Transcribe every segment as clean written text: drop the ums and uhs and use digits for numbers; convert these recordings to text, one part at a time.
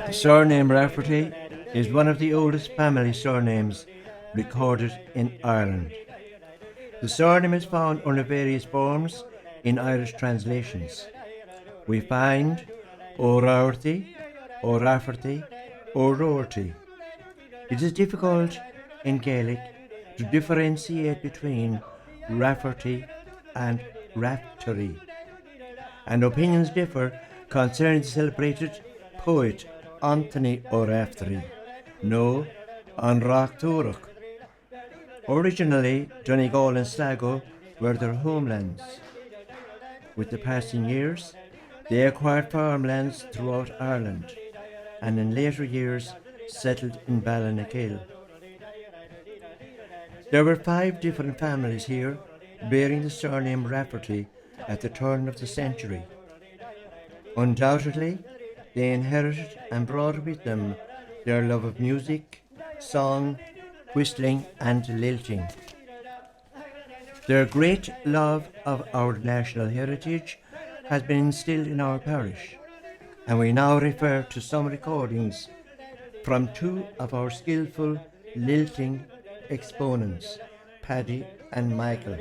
The surname Rafferty is one of the oldest family surnames recorded in Ireland. The surname is found under various forms in Irish translations. We find O'Rourty, O'Rafferty, O'Rourty. It is difficult in Gaelic to differentiate between Rafferty and Raftery, and opinions differ concerning the celebrated poet Anthony O'Raftery, no an Rachtorach. Originally, Donegal and Sligo were their homelands. With the passing years, they acquired farmlands throughout Ireland, and in later years settled in Ballinakill. There were 5 different families here bearing the surname Rafferty at the turn of the century. Undoubtedly, they inherited and brought with them their love of music, song, whistling and lilting. Their great love of our national heritage has been instilled in our parish, and we now refer to some recordings from 2 of our skillful lilting exponents, Paddy and Michael.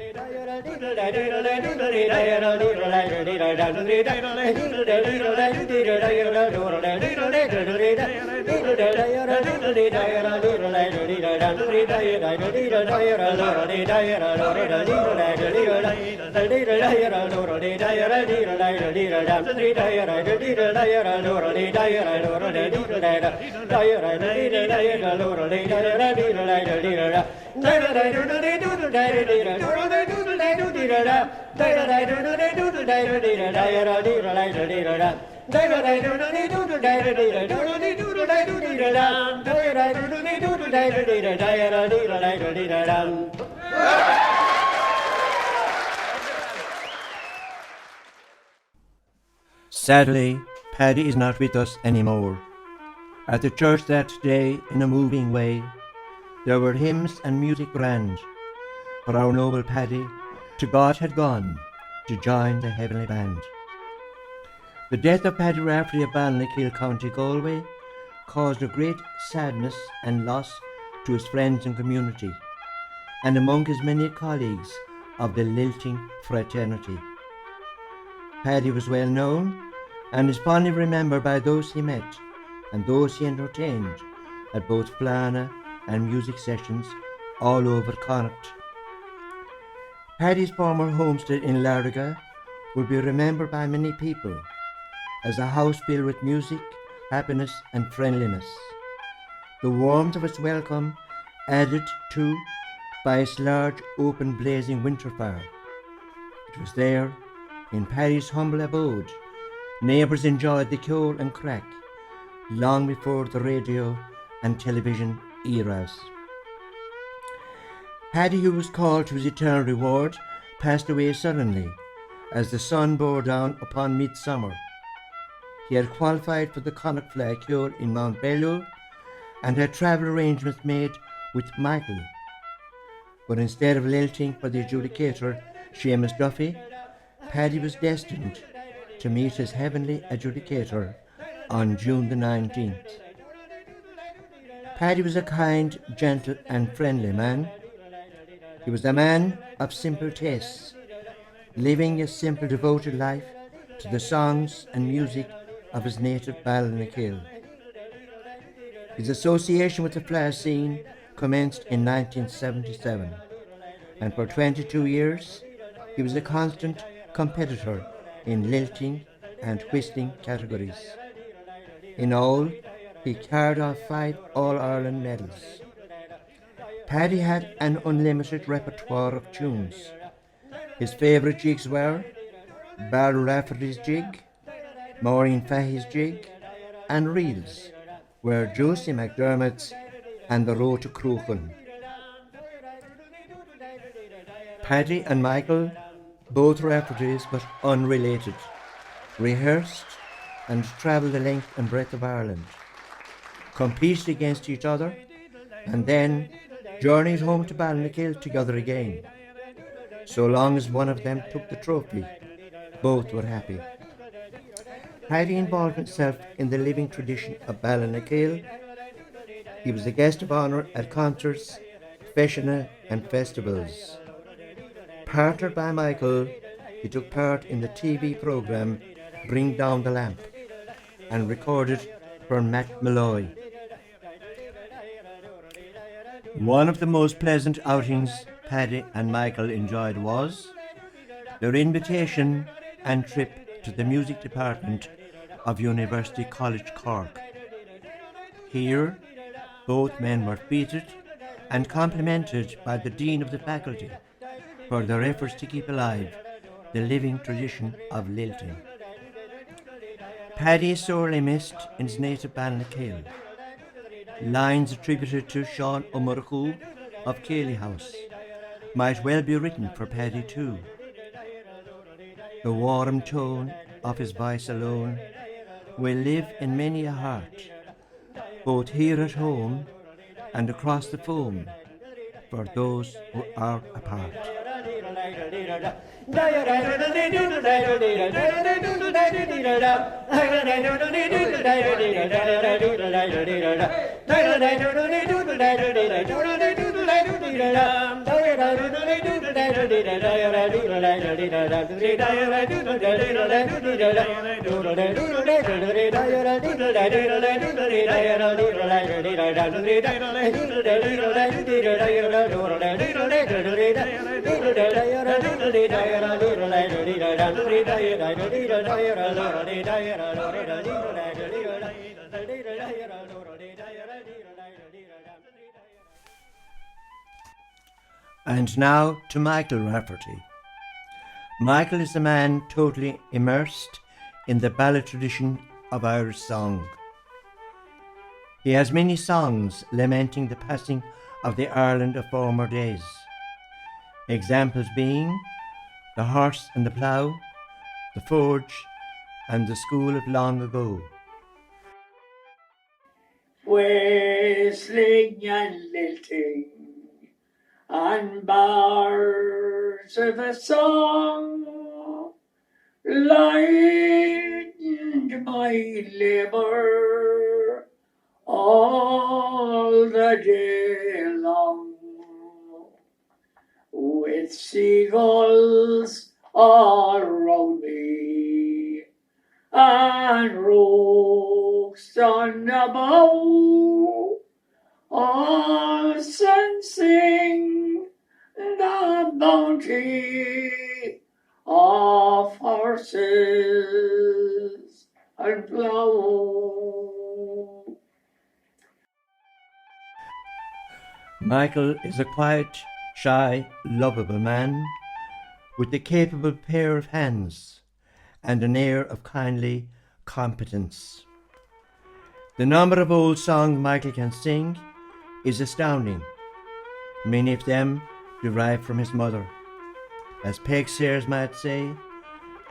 Sadly, Paddy is not with us anymore. At the church that day, in a moving way, there were hymns and music grand, for our noble Paddy to God had gone to join the heavenly band. The death of Paddy Rafferty of Ballinakill, County Galway, caused a great sadness and loss to his friends and community, and among his many colleagues of the lilting fraternity. Paddy was well known and is fondly remembered by those he met and those he entertained at both Flana and music sessions all over Connacht. Paddy's former homestead in Larriga will be remembered by many people as a house filled with music, happiness and friendliness. The warmth of its welcome added to by its large open blazing winter fire. It was there, in Paddy's humble abode, neighbours enjoyed the coal and crack long before the radio and television eras. Paddy, who was called to his eternal reward, passed away suddenly as the sun bore down upon midsummer. He had qualified for the Connacht Flag Cure in Mount Bellew and had travel arrangements made with Michael. But instead of lilting for the adjudicator, Seamus Duffy, Paddy was destined to meet his heavenly adjudicator on June the 19th. Paddy was a kind, gentle and friendly man. He was a man of simple tastes, living a simple, devoted life to the songs and music of his native Ballinakill. His association with the flash scene commenced in 1977, and for 22 years he was a constant competitor in lilting and whistling categories. In all, he carried off 5 All-Ireland medals. Paddy had an unlimited repertoire of tunes. His favourite jigs were Paddy Rafferty's jig, Martin Fahy's jig, and reels were Josie McDermott's and the Road to Crochan. Paddy and Michael Both Raffertys, but unrelated, rehearsed and travelled the length and breadth of Ireland, competed against each other, and then journeyed home to Ballinakill together again. So long as one of them took the trophy, both were happy. Paddy involved himself in the living tradition of Ballinakill. He was a guest of honour at concerts, professional and festivals. Partnered by Michael, he took part in the TV programme Bring Down the Lamp and recorded for Matt Malloy. One of the most pleasant outings Paddy and Michael enjoyed was their invitation and trip to the music department of University College Cork. Here, both men were feted and complimented by the Dean of the Faculty for their efforts to keep alive the living tradition of lilting. Paddy is sorely missed in his native Ballinakill. Lines attributed to Sean O'Murchu of Cayley House might well be written for Paddy too. The warm tone of his voice alone will live in many a heart, both here at home and across the foam, for those who are apart. And now to Michael Rafferty. Michael is a man totally immersed in the ballad tradition of Irish song. He has many songs lamenting the passing of the Ireland of former days. Examples being The Horse and the Plough, The Forge, and The School of Long Ago. Whistling and lilting and bars of a song lightened my labour all the day long, with seagulls all round me and rooks on the bough, all sensing the bounty of horses and plough. Michael is a quiet, shy, lovable man with a capable pair of hands and an air of kindly competence. The number of old songs Michael can sing is astounding. Many of them derived from his mother. As Peg Sayers might say,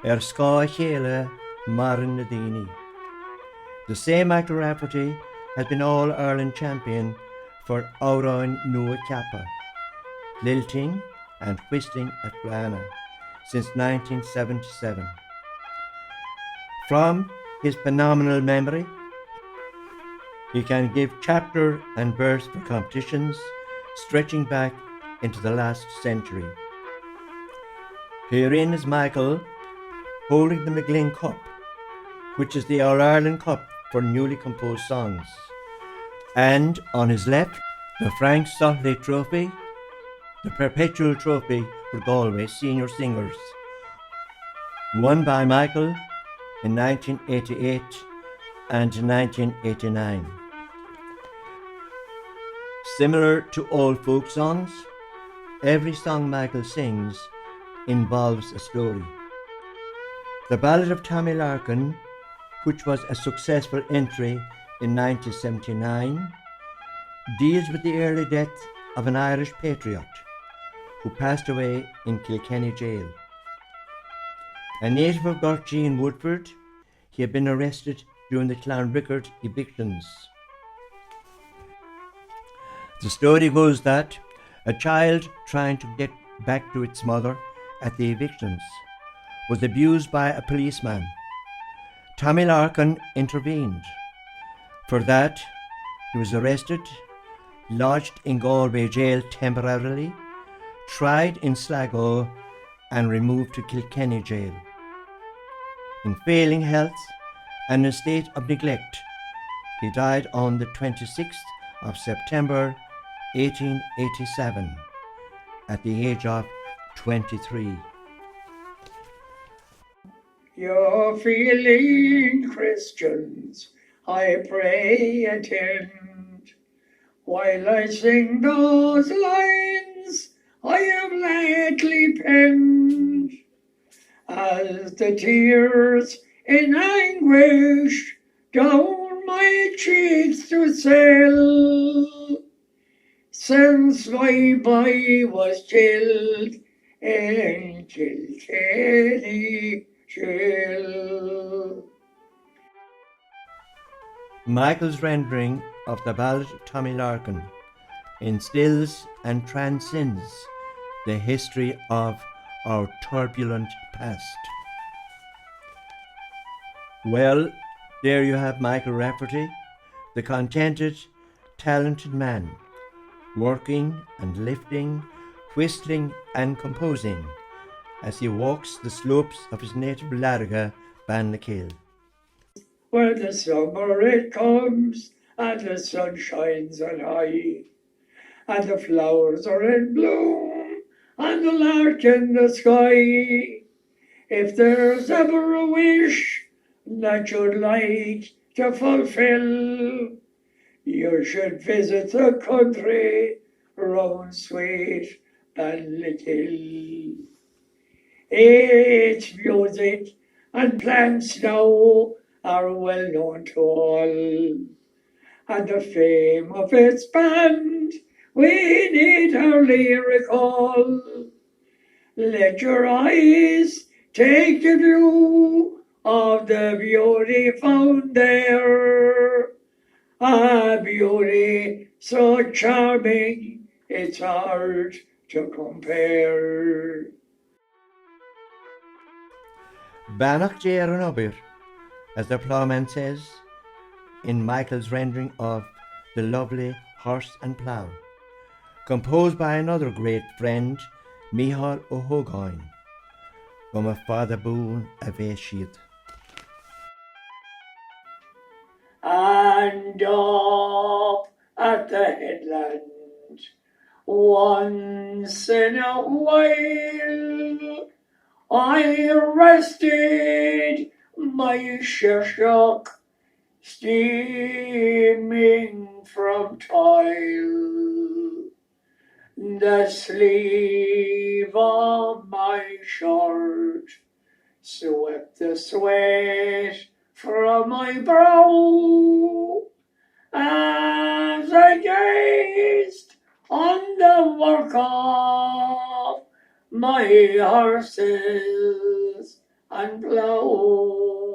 Ská chéile Marin Nadini. The same Michael Rafferty has been All-Ireland champion for Árainn Nua Kappa, lilting and whistling at Ballina since 1977. From his phenomenal memory, he can give chapter and verse for competitions stretching back into the last century. Herein is Michael holding the McGlynn Cup, which is the All-Ireland Cup for newly composed songs. And on his left, the Frank Sotley Trophy, the perpetual trophy for Galway senior singers, won by Michael in 1988 and 1989. Similar to all folk songs, every song Michael sings involves a story. The Ballad of Tommy Larkin, which was a successful entry in 1979, deals with the early death of an Irish patriot who passed away in Kilkenny jail. A native of Gorchie in Woodford, he had been arrested during the Clanrickard evictions. The story goes that a child trying to get back to its mother at the evictions was abused by a policeman. Tommy Larkin intervened. For that, he was arrested, lodged in Galway jail temporarily, tried in Sligo, and removed to Kilkenny jail. In failing health and in a state of neglect, he died on the 26th of September 1887 at the age of 23. You're feeling Christians, I pray attend, while I sing those lines I have lately penned, as the tears in anguish down my cheeks do sail, since my boy was killed in Kilkenny jail. Michael's rendering of the ballad of Tommy Larkin instills and transcends the history of our turbulent past. Well, there you have Michael Rafferty, the contented, talented man, working and lifting, whistling and composing as he walks the slopes of his native Larga, Ballinakill. Where the summer it comes, and the sun shines on high, and the flowers are in bloom, and the lark in the sky. If there's ever a wish that you'd like to fulfill, you should visit the country round sweet Ballinakill. Its music and plants now are well known to all, and the fame of its band we need hardly recall. Let your eyes take a view of the beauty found there, a beauty so charming it's hard to compare. Banach Jer an Obir, as the ploughman says in Michael's rendering of The Lovely Horse and Plough, composed by another great friend, Micheál O'Hogáin, from a father boon a Veshiad. And up at the headland, once in a while, I rested my shershock, steaming from toil. The sleeve of my shirt swept the sweat from my brow, as I gazed on the work of my horses and plough.